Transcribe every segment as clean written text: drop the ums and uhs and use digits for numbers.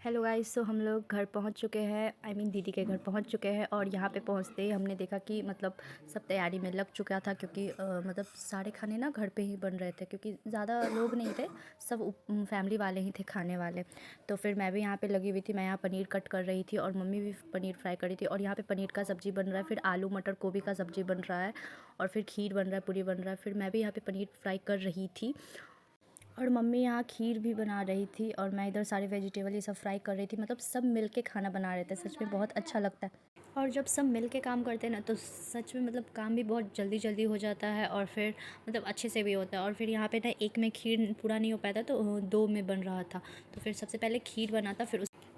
Hello guys. सो हम लोग घर पहुंच चुके हैं, दीदी के घर पहुंच चुके हैं। और यहाँ पे पहुंचते ही हमने देखा कि मतलब सब तैयारी में लग चुका था, क्योंकि मतलब सारे खाने ना घर पे ही बन रहे थे, क्योंकि ज़्यादा लोग नहीं थे, सब फैमिली वाले ही थे खाने वाले। तो फिर मैं भी यहाँ पे लगी हुई थी, मैं यहाँ पनीर कट कर रही थी और मम्मी भी पनीर फ्राई कर रही थी। और यहाँ पे पनीर का सब्ज़ी बन रहा है, फिर आलू मटर गोभी का सब्ज़ी बन रहा है, और फिर खीर बन रहा है, पूरी बन रहा है। फिर मैं भी यहाँ पे पनीर फ्राई कर रही थी और मम्मी यहाँ खीर भी बना रही थी, और मैं इधर सारे वेजिटेबल ये सब फ्राई कर रही थी। मतलब सब मिल के खाना बना रहे थे, सच में बहुत अच्छा लगता है। और जब सब मिल के काम करते हैं ना, तो सच में मतलब काम भी बहुत जल्दी जल्दी हो जाता है, और फिर मतलब अच्छे से भी होता है। और फिर यहाँ पे ना एक में खीर पूरा नहीं हो पाया था, तो दो में बन रहा था। तो फिर सबसे पहले खीर बना था,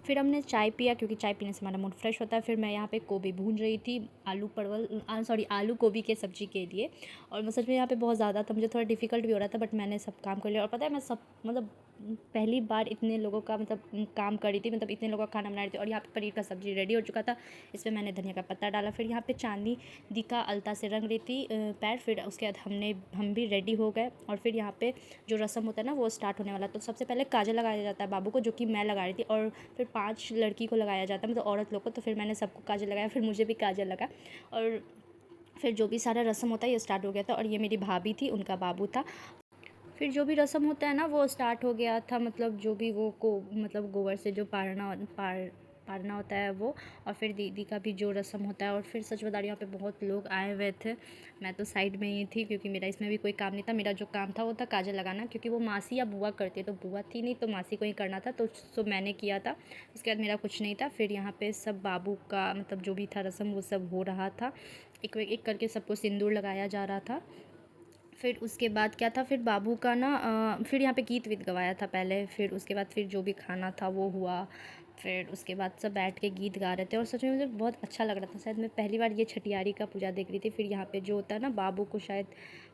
फिर हमने चाय पिया, क्योंकि चाय पीने से हमारा मूड फ्रेश होता है। फिर मैं यहाँ पे गोभी भून रही थी, आलू गोभी के सब्ज़ी के लिए। और मैं सच में यहाँ पे बहुत ज़्यादा था, मुझे थोड़ा डिफ़िकल्ट भी हो रहा था, बट मैंने सब काम कर लिया। और पता है, मैं सब मतलब पहली बार इतने लोगों का मतलब काम करी थी, मतलब इतने लोगों का खाना बना रही थी। और यहाँ पे पनीर का सब्ज़ी रेडी हो चुका था, इसमें मैंने धनिया का पत्ता डाला। फिर यहाँ पे चांदी दी का अलता से रंग रही थी पैर। फिर उसके बाद हम भी रेडी हो गए। और फिर यहाँ पे जो रस्म होता है ना, वो स्टार्ट होने वाला। तो सबसे पहले काजल लगाया जाता है बाबू को, जो कि मैं लगा रही थी। और फिर 5 लड़की को लगाया जाता है, मतलब औरत लोग को। तो फिर मैंने सबको काजल लगाया, फिर मुझे भी काजल लगा। और फिर जो भी सारा रस्म होता है ये स्टार्ट हो गया था। और ये मेरी भाभी थी, उनका बाबू था। फिर जो भी रस्म होता है ना, वो स्टार्ट हो गया था। मतलब जो भी वो को मतलब गोबर से जो पारना होता है वो। और फिर दीदी का भी जो रस्म होता है। और फिर सच बता रही हूँ, यहाँ पे बहुत लोग आए हुए थे। मैं तो साइड में ही थी, क्योंकि मेरा इसमें भी कोई काम नहीं था। मेरा जो काम था वो था काजल लगाना, क्योंकि वो मासी या बुआ करती है, तो बुआ थी नहीं, तो मासी को ही करना था। तो मैंने किया था। उसके बाद मेरा कुछ नहीं था। फिर यहाँ पे सब बाबू का मतलब जो भी था रस्म, वो सब हो रहा था। एक एक करके सबको सिंदूर लगाया जा रहा था। फिर उसके बाद क्या था, फिर बाबू का ना फिर यहाँ पे गीत वीत गवाया था पहले। फिर उसके बाद फिर जो भी खाना था वो हुआ। फिर उसके बाद सब बैठ के गीत गा रहे थे, और सच में मुझे बहुत अच्छा लग रहा था। शायद मैं पहली बार ये छठियारी का पूजा देख रही थी। फिर यहाँ पे जो होता है ना, बाबू को शायद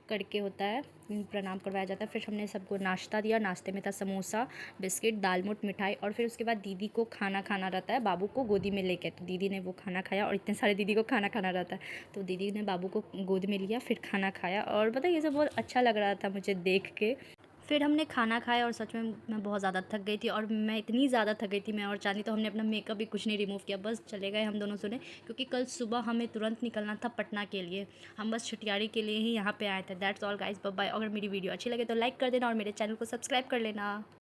करके होता है, प्रणाम करवाया जाता है। फिर हमने सबको नाश्ता दिया। नाश्ते में था समोसा, बिस्किट, दाल मोट, मिठाई। और फिर उसके बाद दीदी को खाना खाना रहता है, बाबू को गोदी में लेके। तो दीदी ने वो खाना खाया, और इतने सारे दीदी को खाना खाना रहता है, तो दीदी ने बाबू को गोद में लिया, फिर खाना खाया। और पता है, ये सब बहुत अच्छा लग रहा था मुझे देख के। फिर हमने खाना खाया, और सच में मैं बहुत ज़्यादा थक गई थी। और मैं इतनी ज़्यादा थक गई थी, मैं और चांदी, तो हमने अपना मेकअप भी कुछ नहीं रिमूव किया, बस चले गए हम दोनों सोने। क्योंकि कल सुबह हमें तुरंत निकलना था पटना के लिए। हम बस छठियारी के लिए ही यहाँ पे आए थे। That's all guys, bye bye. अगर मेरी वीडियो अच्छी लगे तो लाइक कर देना, और मेरे चैनल को सब्सक्राइब कर लेना।